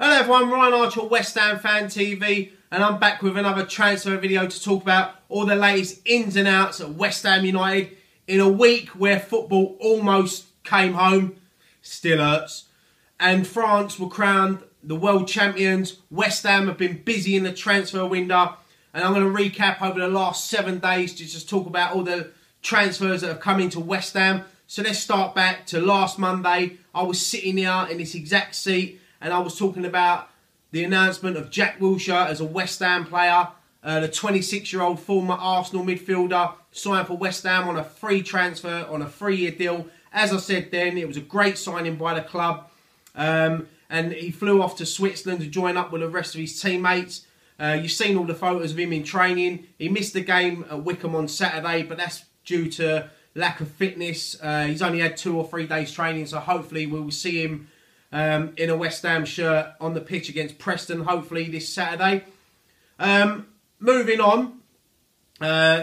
Hello everyone, Ryan Archer, West Ham Fan TV, and I'm back with another transfer video to talk about all the latest ins and outs at West Ham United in a week where football almost came home, still hurts, and France were crowned the world champions. West Ham have been busy in the transfer window, and I'm going to recap over the last 7 days to just talk about all the transfers that have come into West Ham. So let's start back to last Monday. I was sitting here in this exact seat, and I was talking about the announcement of Jack Wilshere as a West Ham player. The 26-year-old former Arsenal midfielder signed for West Ham on a free transfer, on a 3-year deal. As I said then, it was a great signing by the club. And he flew off to Switzerland to join up with the rest of his teammates. You've seen all the photos of him in training. He missed the game at Wycombe on Saturday, but that's due to lack of fitness. He's only had 2 or 3 days training, so hopefully we will see him in a West Ham shirt on the pitch against Preston, hopefully this Saturday. Moving on,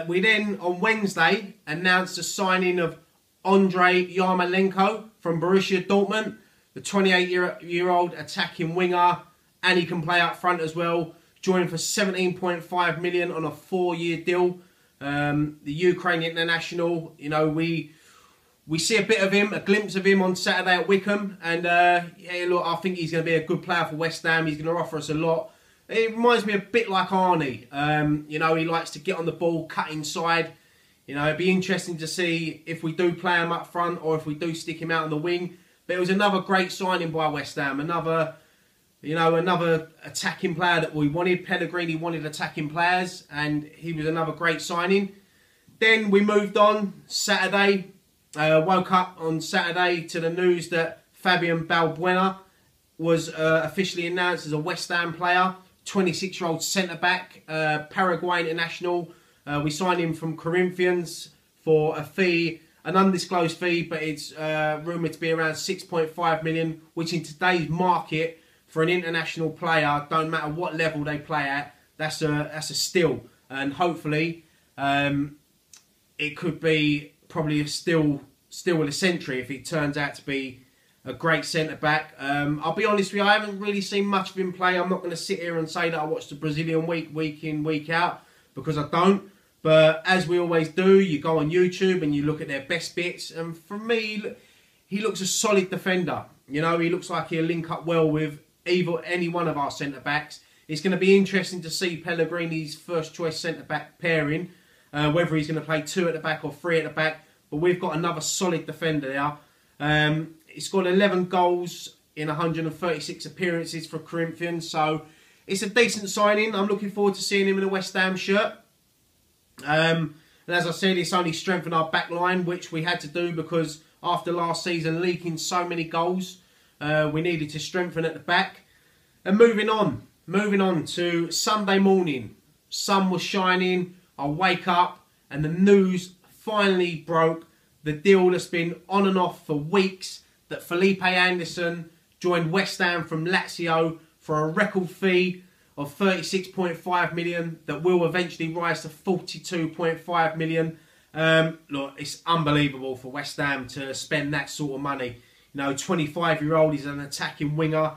we then on Wednesday announced the signing of Malenko from Borussia Dortmund, the 28-year-old attacking winger, and he can play up front as well. Joined for 17.5 million on a 4-year deal. The Ukrainian international, you know, we see a bit of him, a glimpse of him on Saturday at Wycombe, and yeah, look, I think he's going to be a good player for West Ham. He's going to offer us a lot. It reminds me a bit like Arnie. You know, he likes to get on the ball, cut inside. You know, it'd be interesting to see if we do play him up front or if we do stick him out on the wing. But it was another great signing by West Ham. Another attacking player that we wanted. Pellegrini wanted attacking players, and he was another great signing. Then we moved on Saturday. Woke up on Saturday to the news that Fabian Valbuena was officially announced as a West Ham player. 26-year-old centre-back, Paraguay international. We signed him from Corinthians for a fee, an undisclosed fee, but it's rumoured to be around 6.5 million, which in today's market for an international player, don't matter what level they play at, that's a steal. And hopefully it could be probably a steal of the century if it turns out to be a great centre-back. I'll be honest with you, I haven't really seen much of him play. I'm not going to sit here and say that I watch the Brazilian week in, week out, because I don't. But as we always do, you go on YouTube and you look at their best bits. And for me, he looks a solid defender. You know, he looks like he'll link up well with any one of our centre-backs. It's going to be interesting to see Pellegrini's first-choice centre-back pairing, whether he's going to play 2 at the back or 3 at the back. But we've got another solid defender there. He scored 11 goals in 136 appearances for Corinthians, so it's a decent signing. I'm looking forward to seeing him in a West Ham shirt. And as I said, it's only strengthened our back line, which we had to do because after last season leaking so many goals, we needed to strengthen at the back. And moving on to Sunday morning. Sun was shining, I wake up and the news finally broke. The deal that's been on and off for weeks, that Philippe Anderson joined West Ham from Lazio for a record fee of 36.5 million that will eventually rise to 42.5 million. Look, it's unbelievable for West Ham to spend that sort of money. You know, 25-year-old, he's an attacking winger.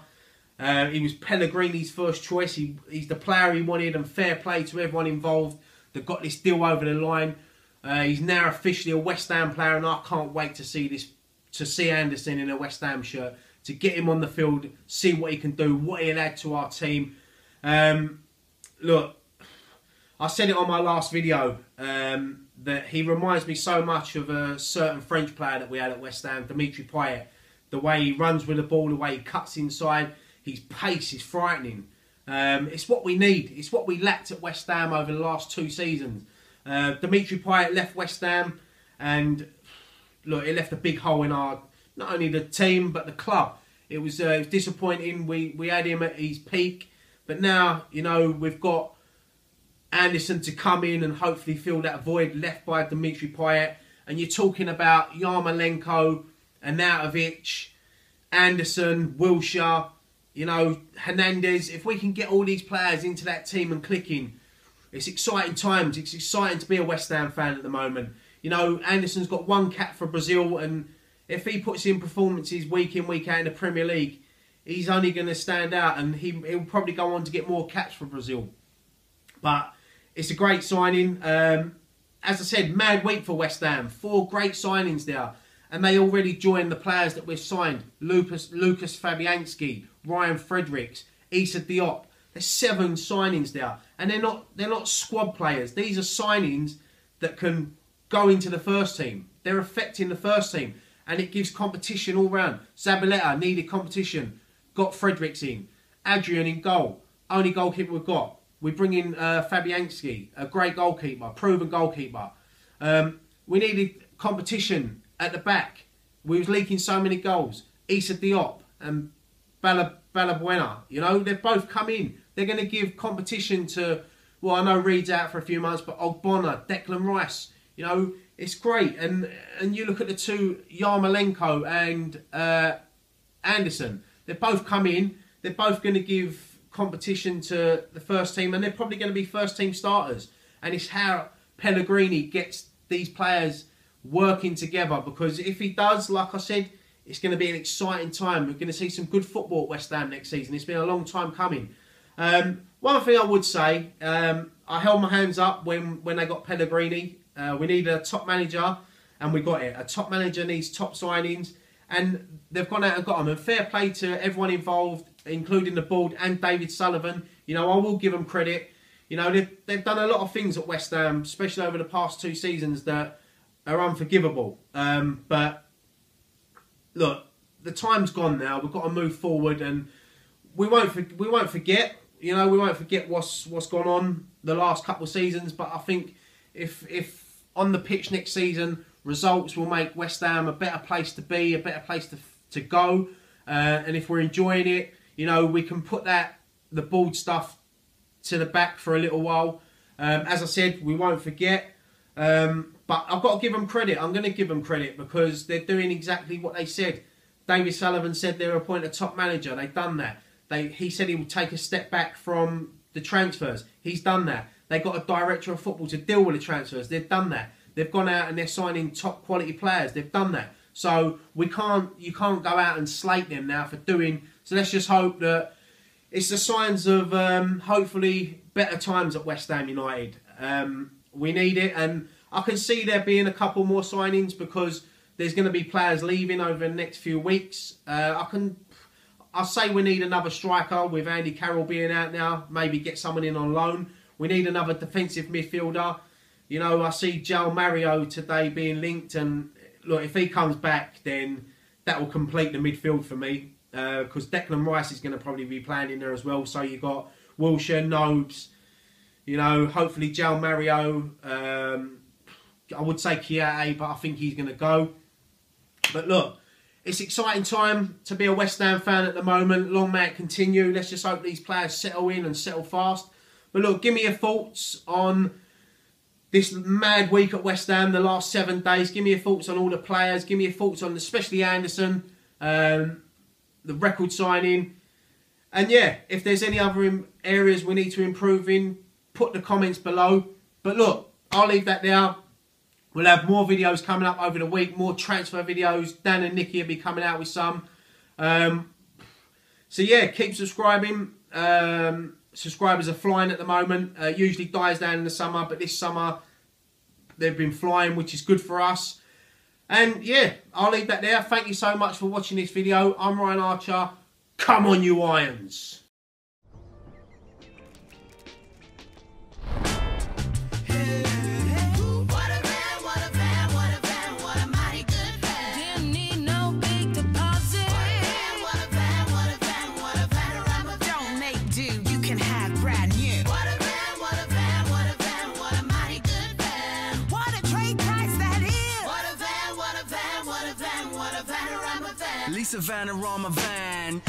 He was Pellegrini's first choice. He's the player he wanted, and fair play to everyone involved that got this deal over the line. He's now officially a West Ham player, and I can't wait to see Anderson in a West Ham shirt, to get him on the field, see what he can do, what he'll add to our team. Look, I said it on my last video, that he reminds me so much of a certain French player that we had at West Ham, Dimitri Payet. The way he runs with the ball, the way he cuts inside, his pace is frightening. It's what we need. It's what we lacked at West Ham over the last 2 seasons. Dimitri Payet left West Ham, and look, it left a big hole in our, not only the team but the club. It was disappointing. We had him at his peak, but now, you know, we've got Anderson to come in and hopefully fill that void left by Dimitri Payet. And you're talking about Malenko, Arnautovic, Anderson, Wilshere, you know, Hernandez. If we can get all these players into that team and clicking, it's exciting times. It's exciting to be a West Ham fan at the moment. You know, Anderson's got 1 cap for Brazil, and if he puts in performances week in, week out in the Premier League, he's only going to stand out, and he'll probably go on to get more caps for Brazil. But it's a great signing. As I said, mad week for West Ham. 4 great signings there. And they already joined the players that we've signed. Lucas Fabianski, Ryan Fredericks, Issa Diop. There's 7 signings there. And they're not squad players. These are signings that can go into the first team. They're affecting the first team. And it gives competition all round. Zabaleta needed competition. Got Fredericks in. Adrian in goal. Only goalkeeper we've got. We bring in Fabianski, a great goalkeeper, proven goalkeeper. We needed competition at the back. We was leaking so many goals. Issa Diop and Valbuena, you know, they've both come in. They're going to give competition to, well, I know Reed's out for a few months, but Ogbonna, Declan Rice, you know, it's great. And you look at the 2, Malenko and Anderson. They've both come in. They're both going to give competition to the first team, and they're probably going to be first team starters. And it's how Pellegrini gets these players working together, because if he does, like I said, it's going to be an exciting time. We're going to see some good football at West Ham next season. It's been a long time coming. One thing I would say, I held my hands up when they got Pellegrini. We needed a top manager, and we got it. A top manager needs top signings, and they've gone out and got them. And fair play to everyone involved, including the board and David Sullivan. You know, I will give them credit. You know, they've done a lot of things at West Ham, especially over the past 2 seasons, that are unforgivable. But look, the time's gone now. We've got to move forward, and we won't forget. You know, we won't forget what's gone on the last couple of seasons. But I think if on the pitch next season, results will make West Ham a better place to be, a better place to go. And if we're enjoying it, you know, we can put the board stuff to the back for a little while. As I said, we won't forget. But I've got to give them credit. I'm going to give them credit because they're doing exactly what they said. David Sullivan said they were appointing a top manager. They've done that. He said he would take a step back from the transfers. He's done that. They got a director of football to deal with the transfers. They've done that. They've gone out and they're signing top quality players. They've done that. So you can't go out and slate them now for doing. So let's just hope that it's the signs of hopefully better times at West Ham United. We need it, and I can see there being a couple more signings because there's going to be players leaving over the next few weeks. I'll say we need another striker with Andy Carroll being out now. Maybe get someone in on loan. We need another defensive midfielder. You know, I see João Mario today being linked, and look, if he comes back, then that will complete the midfield for me. Because Declan Rice is going to probably be playing in there as well. So you've got Wilshere, Nobes, you know, hopefully João Mario. I would say Kiate, but I think he's going to go. But look, it's exciting time to be a West Ham fan at the moment. Long may it continue. Let's just hope these players settle in and settle fast. But look, give me your thoughts on this mad week at West Ham, the last 7 days. Give me your thoughts on all the players. Give me your thoughts on especially Anderson, the record signing. And yeah, if there's any other areas we need to improve in, put the comments below. But look, I'll leave that there. We'll have more videos coming up over the week, more transfer videos. Dan and Nikki will be coming out with some. So yeah, keep subscribing. Subscribers are flying at the moment. Usually dies down in the summer, but this summer they've been flying, which is good for us. And yeah, I'll leave that there. Thank you so much for watching this video. I'm Ryan Archer. Come on, you Irons. Lisa Vanna on my van.